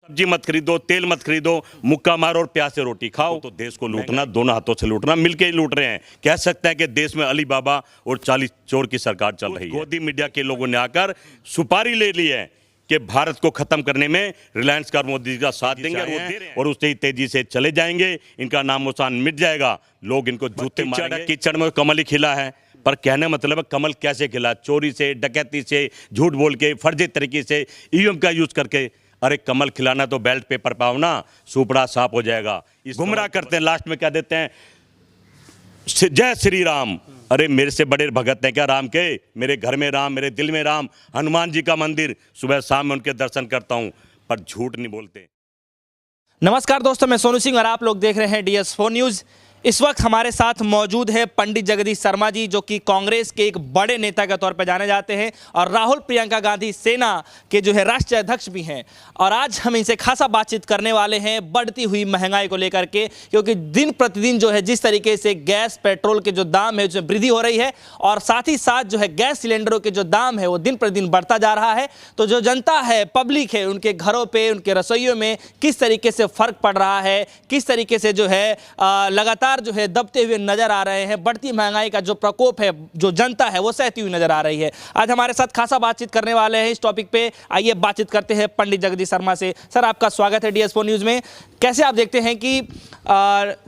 सब्जी मत खरीदो, तेल मत खरीदो, मुक्का मारो और प्याज से रोटी खाओ। तो देश को लूटना, दोनों हाथों से लूटना, मिलके ही लूट रहे हैं। कह सकते हैं कि देश में अली बाबा और 40 चोर की सरकार चल रही है। गोदी मीडिया के लोगों ने आकर सुपारी ले ली है कि भारत को खत्म करने में रिलायंस का मोदी का साथ देंगे और उससे ही तेजी से चले जाएंगे। इनका नाम निशान मिट जाएगा, लोग इनको जूते मारेंगे। कीचड़ में कमल ही खिला है, पर कहने मतलब कमल कैसे खिला? चोरी से, डकैती से, झूठ बोल के, फर्जी तरीके से, ईवीएम का यूज करके। अरे कमल खिलाना तो बैलेट पेपर पाओ ना, सुपड़ा साफ हो जाएगा। गुमराह करते हैं, लास्ट में क्या देते हैं? जय श्री राम। अरे मेरे से बड़े भगत हैं क्या राम के? मेरे घर में राम, मेरे दिल में राम। हनुमान जी का मंदिर, सुबह शाम में उनके दर्शन करता हूं, पर झूठ नहीं बोलते। नमस्कार दोस्तों, मैं सोनू सिंह और आप लोग देख रहे हैं DS4 न्यूज़। इस वक्त हमारे साथ मौजूद है पंडित जगदीश शर्मा जी, जो कि कांग्रेस के एक बड़े नेता के तौर पर जाने जाते हैं और राहुल प्रियंका गांधी सेना के जो है राष्ट्रीय अध्यक्ष भी हैं। और आज हम इनसे खासा बातचीत करने वाले हैं बढ़ती हुई महंगाई को लेकर के, क्योंकि दिन प्रतिदिन जो है जिस तरीके से गैस पेट्रोल के जो दाम है उसमें वृद्धि हो रही है और साथ ही साथ जो है गैस सिलेंडरों के जो दाम है वो दिन प्रतिदिन बढ़ता जा रहा है। तो जो जनता है, पब्लिक है, उनके घरों पर, उनके रसोइयों में किस तरीके से फर्क पड़ रहा है, किस तरीके से जो है लगातार जो है दबते हुए नजर आ रहे हैं। बढ़ती महंगाई का जो प्रकोप है, जो जनता है वो सहती हुई नजर आ रही है। आज हमारे साथ खासा बातचीत करने वाले हैं इस टॉपिक पे। आइए बातचीत करते हैं पंडित जगदीश शर्मा से। सर, आपका स्वागत है DS4 न्यूज़ में। कैसे आप देखते हैं कि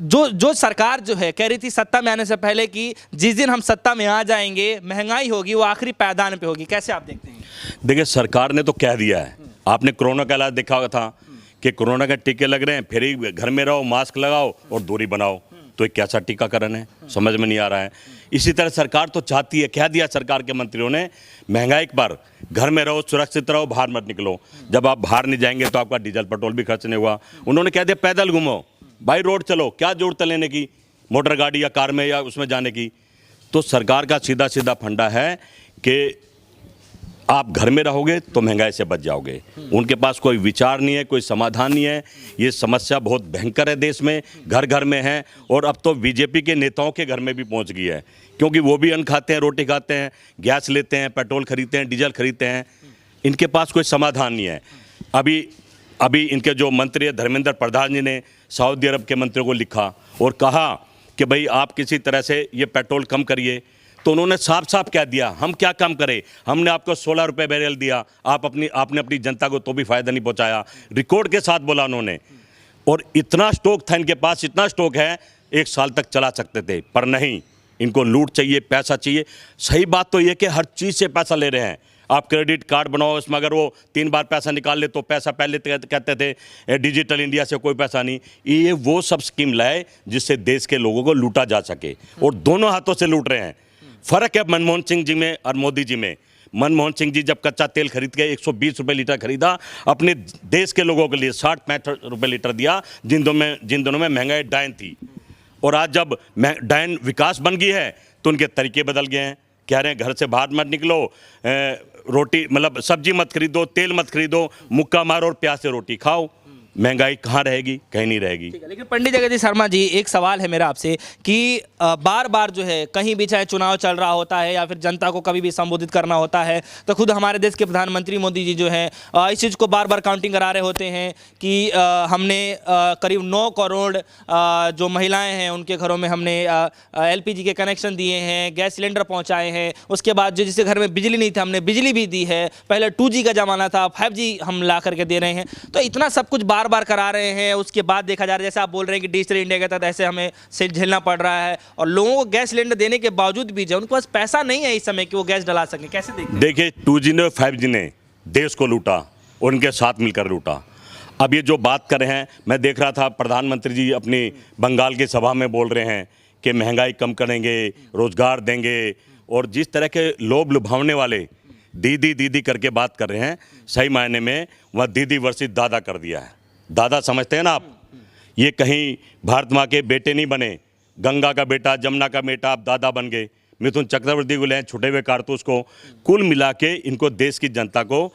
जो सरकार जो है कह रही थी सत्ता में आने से पहले कि जिस दिन हम सत्ता में आ जाएंगे महंगाई होगी वो आखिरी पायदान पे होगी, कैसे आप देखते हैं? देखिए, सरकार ने तो कह दिया है। आपने कोरोना का इलाज देखा था कि कोरोना के टीके लग रहे हैं, फिर ही घर में रहो, मास्क लगाओ और दूरी बनाओ। तो एक कैसा टीकाकरण है, समझ में नहीं आ रहा है। इसी तरह सरकार तो चाहती है, कह दिया सरकार के मंत्रियों ने, महंगाई पर घर में रहो, सुरक्षित रहो, बाहर मत निकलो। जब आप बाहर नहीं जाएंगे तो आपका डीजल पेट्रोल भी खर्च नहीं हुआ। उन्होंने कह दिया पैदल घूमो, बाई रोड चलो, क्या जरूरत है लेने की मोटर गाड़ी या कार में या उसमें जाने की। तो सरकार का सीधा सीधा फंडा है कि आप घर में रहोगे तो महंगाई से बच जाओगे। उनके पास कोई विचार नहीं है, कोई समाधान नहीं है। ये समस्या बहुत भयंकर है, देश में घर घर में है और अब तो बीजेपी के नेताओं के घर में भी पहुंच गई है, क्योंकि वो भी अन्न खाते हैं, रोटी खाते हैं, गैस लेते हैं, पेट्रोल खरीदते हैं, डीजल खरीदते हैं। इनके पास कोई समाधान नहीं है। अभी इनके जो मंत्री है धर्मेंद्र प्रधान जी ने सऊदी अरब के मंत्रियों को लिखा और कहा कि भाई आप किसी तरह से ये पेट्रोल कम करिए। तो उन्होंने साफ साफ कह दिया, हम क्या काम करें, हमने आपको 16 रुपये बैरल दिया, आपने अपनी जनता को तो भी फ़ायदा नहीं पहुंचाया। रिकॉर्ड के साथ बोला उन्होंने। और इतना स्टॉक था इनके पास, इतना स्टॉक है 1 साल तक चला सकते थे, पर नहीं, इनको लूट चाहिए, पैसा चाहिए। सही बात तो ये कि हर चीज़ से पैसा ले रहे हैं। आप क्रेडिट कार्ड बनाओ, इसमें अगर वो 3 बार पैसा निकाल ले तो पैसा, पहले कहते थे डिजिटल इंडिया से कोई पैसा नहीं। ये वो सब स्कीम लाए जिससे देश के लोगों को लूटा जा सके, और दोनों हाथों से लूट रहे हैं। फर्क है मनमोहन सिंह जी में और मोदी जी में। मनमोहन सिंह जी जब कच्चा तेल खरीद के 120 रुपये लीटर खरीदा, अपने देश के लोगों के लिए 60-65 रुपये लीटर दिया, जिन दोनों में महंगाई डायन थी। और आज जब डायन विकास बन गई है तो उनके तरीके बदल गए हैं। कह रहे हैं घर से बाहर मत निकलो, रोटी मतलब सब्जी मत खरीदो, तेल मत खरीदो, मुक्का मारो और प्याज से रोटी खाओ। महंगाई कहाँ रहेगी? कहीं नहीं रहेगी। लेकिन पंडित जगदीश शर्मा जी, एक सवाल है मेरा आपसे कि बार बार जो है कहीं भी चाहे चुनाव चल रहा होता है या फिर जनता को कभी भी संबोधित करना होता है तो खुद हमारे देश के प्रधानमंत्री मोदी जी जो हैं इस चीज़ को बार बार काउंटिंग करा रहे होते हैं कि हमने करीब 9 करोड़ जो महिलाएं हैं उनके घरों में हमने LPG के कनेक्शन दिए हैं, गैस सिलेंडर पहुँचाए हैं। उसके बाद जो जिसके घर में बिजली नहीं था हमने बिजली भी दी है। पहले 2G का ज़माना था, 5G हम ला करके दे रहे हैं। तो इतना सब कुछ बार बार करा रहे हैं, उसके बाद देखा जा रहा है जैसे आप बोल रहे हैं कि डिजिटल इंडिया के तहत ऐसे हमें से झेलना पड़ रहा है और लोगों को गैस सिलेंडर देने के बावजूद भी जो उनके पास पैसा नहीं है इस समय कि वो गैस डला सकें। कैसे देखते हैं? देखिए, 2G ने 5G ने देश को लूटा और उनके साथ मिलकर लूटा। अब ये जो बात कर रहे हैं, मैं देख रहा था प्रधानमंत्री जी अपनी बंगाल की सभा में बोल रहे हैं कि महंगाई कम करेंगे, रोजगार देंगे, और जिस तरह के लोभ लुभावने वाले दीदी दीदी करके बात कर रहे हैं, सही मायने में वह दीदी वर्सेस दादा कर दिया है। दादा समझते हैं ना आप? ये कहीं भारत माँ के बेटे नहीं बने, गंगा का बेटा, जमुना का बेटा, आप दादा बन गए। मिथुन चक्रवर्ती को ले छुटे हुए कारतूस को। कुल मिला के इनको देश की जनता को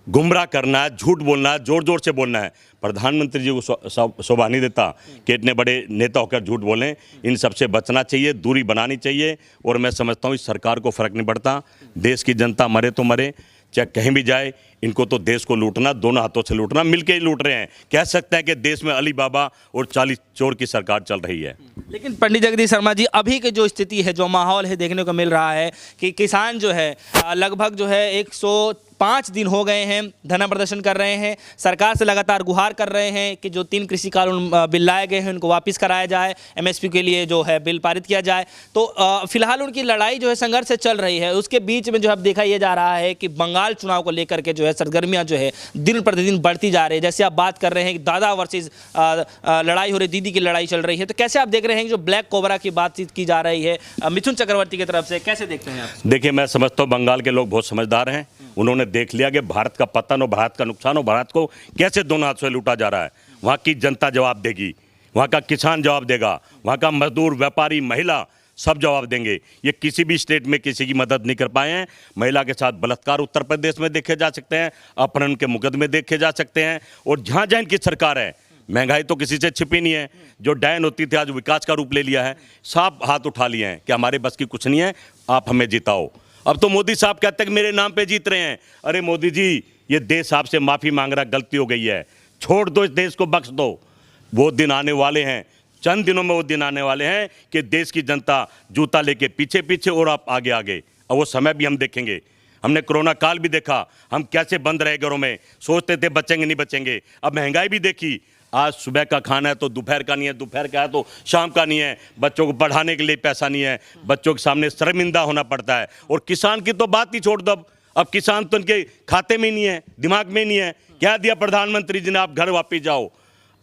गुमराह करना है, झूठ बोलना है, जोर जोर से बोलना है। प्रधानमंत्री जी को शोभा नहीं देता कि इतने बड़े नेता होकर झूठ बोलें। इन सबसे बचना चाहिए, दूरी बनानी चाहिए। और मैं समझता हूँ इस सरकार को फ़र्क नहीं पड़ता, देश की जनता मरे तो मरे, चाहे कहीं भी जाए, इनको तो देश को लूटना, दोनों हाथों से लूटना, मिलके ही लूट रहे हैं। कह सकते हैं कि देश में अली बाबा और 40 चोर की सरकार चल रही है। लेकिन पंडित जगदीश शर्मा जी, अभी की जो स्थिति है, जो माहौल है, देखने को मिल रहा है कि किसान जो है लगभग जो है 105 दिन हो गए हैं धरना प्रदर्शन कर रहे हैं, सरकार से लगातार गुहार कर रहे हैं कि जो 3 कृषि कानून बिल लाए गए हैं उनको वापस कराया जाए, एमएसपी के लिए जो है बिल पारित किया जाए। तो फिलहाल उनकी लड़ाई जो है संघर्ष से चल रही है। उसके बीच में जो है अब देखा यह जा रहा है कि बंगाल चुनाव को लेकर के जो है सरगर्मियां जो है दिन प्रतिदिन बढ़ती जा रही है। जैसे आप बात कर रहे हैं कि दादा वर्सेस लड़ाई हो रही, दीदी की लड़ाई चल रही है, तो कैसे आप देख रहे हैं कि जो ब्लैक कोबरा की बातचीत की जा रही है मिथुन चक्रवर्ती की तरफ से, कैसे देखते हैं आप? देखिए, मैं समझता हूँ बंगाल के लोग बहुत समझदार हैं। उन्होंने देख लिया कि भारत का पतन और भारत का नुकसान और भारत को कैसे दोनों हाथ से लूटा जा रहा है। वहाँ की जनता जवाब देगी, वहाँ का किसान जवाब देगा, वहाँ का मजदूर, व्यापारी, महिला सब जवाब देंगे। ये किसी भी स्टेट में किसी की मदद नहीं कर पाए हैं। महिला के साथ बलात्कार उत्तर प्रदेश में देखे जा सकते हैं, अपहरण के मुकदमे देखे जा सकते हैं। और जहाँ जहाँ इनकी सरकार है, महंगाई तो किसी से छिपी नहीं है। जो डायन होती थी आज विकास का रूप ले लिया है। साफ हाथ उठा लिए हैं कि हमारे बस की कुछ नहीं है, आप हमें जिताओ। अब तो मोदी साहब कहते हैं कि मेरे नाम पे जीत रहे हैं। अरे मोदी जी, ये देश आपसे माफ़ी मांग रहा, गलती हो गई है, छोड़ दो, इस देश को बख्श दो। वो दिन आने वाले हैं, चंद दिनों में वो दिन आने वाले हैं कि देश की जनता जूता लेके पीछे पीछे और आप आगे आगे। और वो समय भी हम देखेंगे। हमने कोरोना काल भी देखा, हम कैसे बंद रहे घरों में, सोचते थे बचेंगे नहीं बचेंगे। अब महंगाई भी देखी, आज सुबह का खाना है तो दोपहर का नहीं है, दोपहर का है तो शाम का नहीं है, बच्चों को पढ़ाने के लिए पैसा नहीं है, बच्चों के सामने शर्मिंदा होना पड़ता है। और किसान की तो बात ही छोड़ दो। अब किसान तो उनके खाते में नहीं है, दिमाग में नहीं है। क्या दिया प्रधानमंत्री जी ने, आप घर वापस जाओ।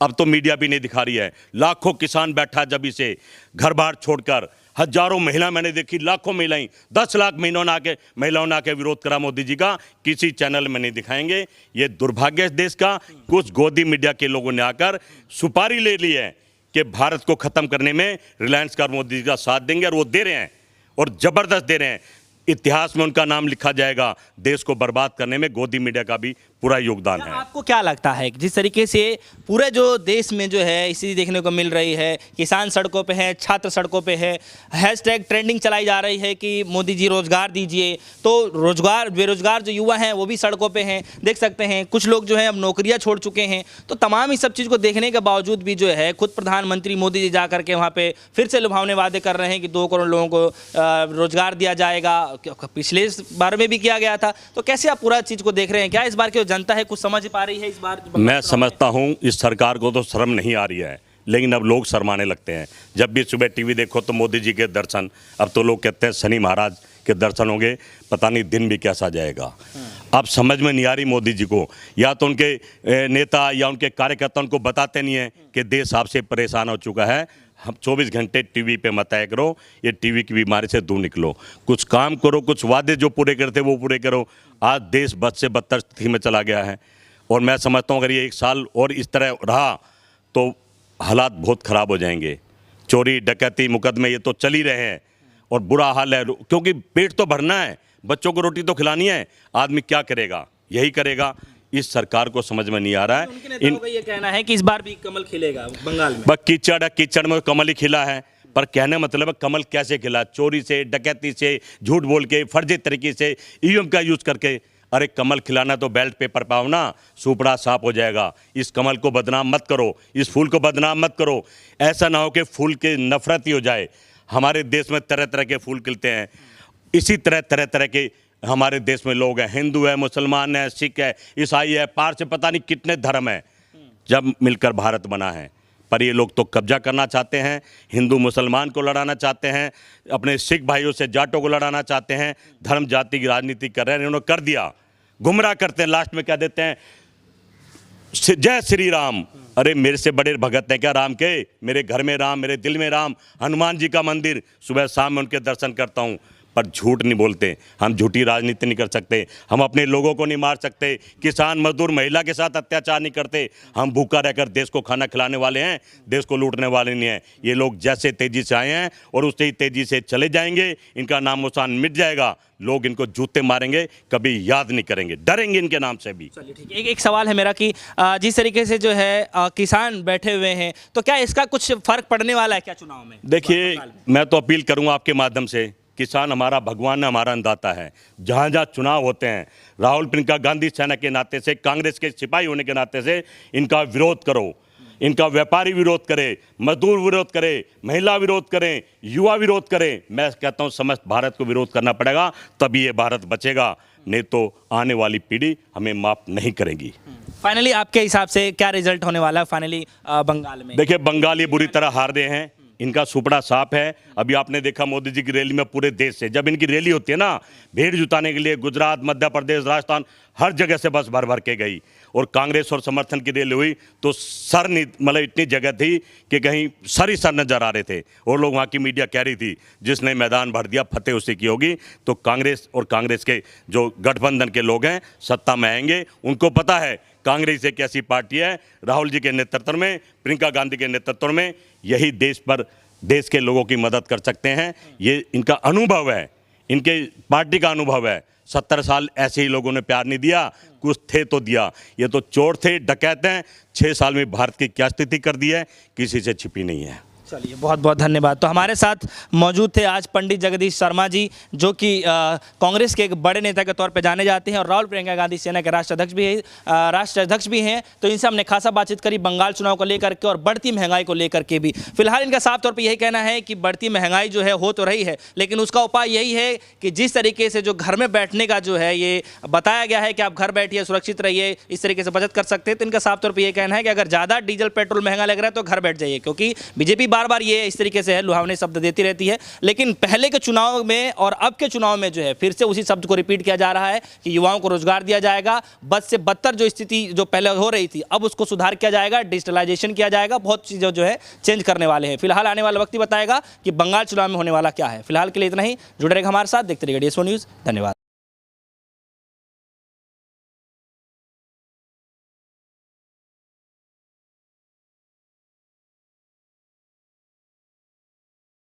अब तो मीडिया भी नहीं दिखा रही है। लाखों किसान बैठा जब इसे घर बार छोड़कर, हजारों महिला मैंने देखी, लाखों महिलाएं, 10 लाख महिलाओं ने आके विरोध करा मोदी जी का। किसी चैनल में नहीं दिखाएंगे। ये दुर्भाग्य है देश का। कुछ गोदी मीडिया के लोगों ने आकर सुपारी ले ली है कि भारत को खत्म करने में रिलायंस का मोदी जी का साथ देंगे, और वो दे रहे हैं और जबरदस्त दे रहे हैं। इतिहास में उनका नाम लिखा जाएगा। देश को बर्बाद करने में गोदी मीडिया का भी पूरा योगदान है। आपको क्या लगता है कि जिस तरीके से पूरे जो देश में जो है स्थिति देखने को मिल रही है, किसान सड़कों पे हैं, छात्र सड़कों पे है, हैशटैग ट्रेंडिंग चलाई जा रही है कि मोदी जी रोजगार दीजिए, तो रोजगार, बेरोजगार जो युवा हैं वो भी सड़कों पे हैं, देख सकते हैं। कुछ लोग जो हैं अब नौकरियां छोड़ चुके हैं। तो तमाम इस सब चीज़ को देखने के बावजूद भी जो है खुद प्रधानमंत्री मोदी जी जा करके वहाँ पे फिर से लुभावने वादे कर रहे हैं कि 2 करोड़ लोगों को रोजगार दिया जाएगा। पिछले बार में भी किया गया था। तो कैसे आप पूरा चीज़ को देख रहे हैं? क्या इस बार की जनता है कुछ समझ पा रही है इस बार? मैं समझता हूं इस सरकार को तो शर्म नहीं आ रही है, लेकिन अब लोग शर्माने लगते हैं। जब भी सुबह टीवी देखो तो मोदी जी के दर्शन, अब तो लोग कहते हैं शनि महाराज के दर्शन होंगे, पता नहीं दिन भी कैसा जाएगा। अब समझ में नहीं आ रही मोदी जी को, या तो उनके नेता या उनके कार्यकर्ता उनको बताते नहीं है कि देश आपसे परेशान हो चुका है। हम 24 घंटे टीवी पे मत आया करो, ये टीवी की बीमारी से दूर निकलो, कुछ काम करो, कुछ वादे जो पूरे करते वो पूरे करो। आज देश बद से बदतर स्थिति में चला गया है। और मैं समझता हूँ अगर ये 1 साल और इस तरह रहा तो हालात बहुत ख़राब हो जाएंगे। चोरी डकैती मुकदमे ये तो चल ही रहे हैं और बुरा हाल है, क्योंकि पेट तो भरना है, बच्चों को रोटी तो खिलानी है। आदमी क्या करेगा? यही करेगा। इस सरकार को समझ में नहीं आ रहा है। ये कहना है कि इस बार भी कमल खिलेगा बंगाल में। बस कीचड़ है, कीचड़ में कमल ही खिला है। पर कहने मतलब है कमल कैसे खिला? चोरी से, डकैती से, झूठ बोल के, फर्जी तरीके से, ईवीएम का यूज करके। अरे कमल खिलाना तो बैलेट पेपर पाओ ना, सुपड़ा साफ हो जाएगा। इस कमल को बदनाम मत करो, इस फूल को बदनाम मत करो। ऐसा ना हो कि फूल की नफरत ही हो जाए। हमारे देश में तरह तरह के फूल खिलते हैं, इसी तरह तरह तरह के हमारे देश में लोग हैं। हिंदू है, मुसलमान है, सिख है, ईसाई है, पारसी, पता नहीं कितने धर्म हैं, जब मिलकर भारत बना है। पर ये लोग तो कब्जा करना चाहते हैं, हिंदू मुसलमान को लड़ाना चाहते हैं, अपने सिख भाइयों से जाटों को लड़ाना चाहते हैं, धर्म जाति की राजनीति कर रहे हैं। उन्होंने कर दिया, गुमराह करते हैं। लास्ट में कह देते हैं जय श्री राम। अरे मेरे से बड़े भगत हैं क्या राम के? मेरे घर में राम, मेरे दिल में राम। हनुमान जी का मंदिर, सुबह शाम में उनके दर्शन करता हूँ। पर झूठ नहीं बोलते, हम झूठी राजनीति नहीं कर सकते, हम अपने लोगों को नहीं मार सकते, किसान मजदूर महिला के साथ अत्याचार नहीं करते। हम भूखा रहकर देश को खाना खिलाने वाले हैं, देश को लूटने वाले नहीं हैं। ये लोग जैसे तेजी से आए हैं और उससे ही तेजी से चले जाएंगे। इनका नाम निशान मिट जाएगा, लोग इनको जूते मारेंगे, कभी याद नहीं करेंगे, डरेंगे इनके नाम से भी। चलिए ठीक है। एक सवाल है मेरा कि जिस तरीके से जो है किसान बैठे हुए हैं, तो क्या इसका कुछ फर्क पड़ने वाला है क्या चुनाव में? देखिए, मैं तो अपील करूंगा आपके माध्यम से किसान हमारा भगवान है, हमारा अन्नदाता है। जहाँ जहाँ चुनाव होते हैं, राहुल प्रियंका गांधी सेना के नाते से, कांग्रेस के सिपाही होने के नाते से इनका विरोध करो। इनका व्यापारी विरोध करे, मजदूर विरोध करे, महिला विरोध करें, युवा विरोध करें। मैं कहता हूँ समस्त भारत को विरोध करना पड़ेगा, तभी ये भारत बचेगा, नहीं तो आने वाली पीढ़ी हमें माफ नहीं करेगी। फाइनली आपके हिसाब से क्या रिजल्ट होने वाला है फाइनली बंगाल में? देखिए, बंगाल ये बुरी तरह हार रहे हैं, इनका सुपड़ा साफ है। अभी आपने देखा मोदी जी की रैली में पूरे देश से, जब इनकी रैली होती है ना, भीड़ जुटाने के लिए गुजरात, मध्य प्रदेश, राजस्थान, हर जगह से बस भर भर के गई। और कांग्रेस और समर्थन की रैली हुई तो सर नहीं, मतलब इतनी जगह थी कि कहीं सर ही सर नजर आ रहे थे। और लोग, वहाँ की मीडिया कह रही थी जिसने मैदान भर दिया फतेह उसी की होगी। तो कांग्रेस और कांग्रेस के जो गठबंधन के लोग हैं सत्ता में आएंगे। उनको पता है कांग्रेस एक ऐसी पार्टी है, राहुल जी के नेतृत्व में, प्रियंका गांधी के नेतृत्व में, यही देश के लोगों की मदद कर सकते हैं। ये इनका अनुभव है, इनके पार्टी का अनुभव है। 70 साल ऐसे ही लोगों ने प्यार नहीं दिया, कुछ थे तो दिया। ये तो चोर थे, डकैत हैं। 6 साल में भारत की क्या स्थिति कर दी है, किसी से छिपी नहीं है। चलिए, बहुत बहुत धन्यवाद। तो हमारे साथ मौजूद थे आज पंडित जगदीश शर्मा जी, जो कि कांग्रेस के एक बड़े नेता के तौर पे जाने जाते हैं और राहुल प्रियंका गांधी सेना के राष्ट्राध्यक्ष भी हैं। तो इनसे हमने खासा बातचीत करी बंगाल चुनाव को लेकर के और बढ़ती महंगाई को लेकर के भी। फिलहाल इनका साफ तौर पर यही कहना है कि बढ़ती महंगाई जो है हो तो रही है, लेकिन उसका उपाय यही है कि जिस तरीके से जो घर में बैठने का जो है ये बताया गया है कि आप घर बैठिए, सुरक्षित रहिए, इस तरीके से बचत कर सकते हैं। तो इनका साफ तौर पर यह कहना है कि अगर ज़्यादा डीजल पेट्रोल महंगा लग रहा है तो घर बैठ जाइए, क्योंकि बीजेपी बार बार ये इस तरीके से है लुभावने शब्द देती रहती है। लेकिन पहले के चुनाव में और अब के चुनाव में जो है फिर से उसी शब्द को रिपीट किया जा रहा है कि युवाओं को रोजगार दिया जाएगा। बद से बदतर जो स्थिति जो पहले हो रही थी अब उसको सुधार किया जाएगा, डिजिटलाइजेशन किया जाएगा, बहुत चीज़ें जो है चेंज करने वाले हैं। फिलहाल आने वाला वक्त ही बताएगा कि बंगाल चुनाव में होने वाला क्या है। फिलहाल के लिए इतना ही। जुड़े रहेगा हमारे साथ, देखते रहिए DS4 न्यूज़। धन्यवाद।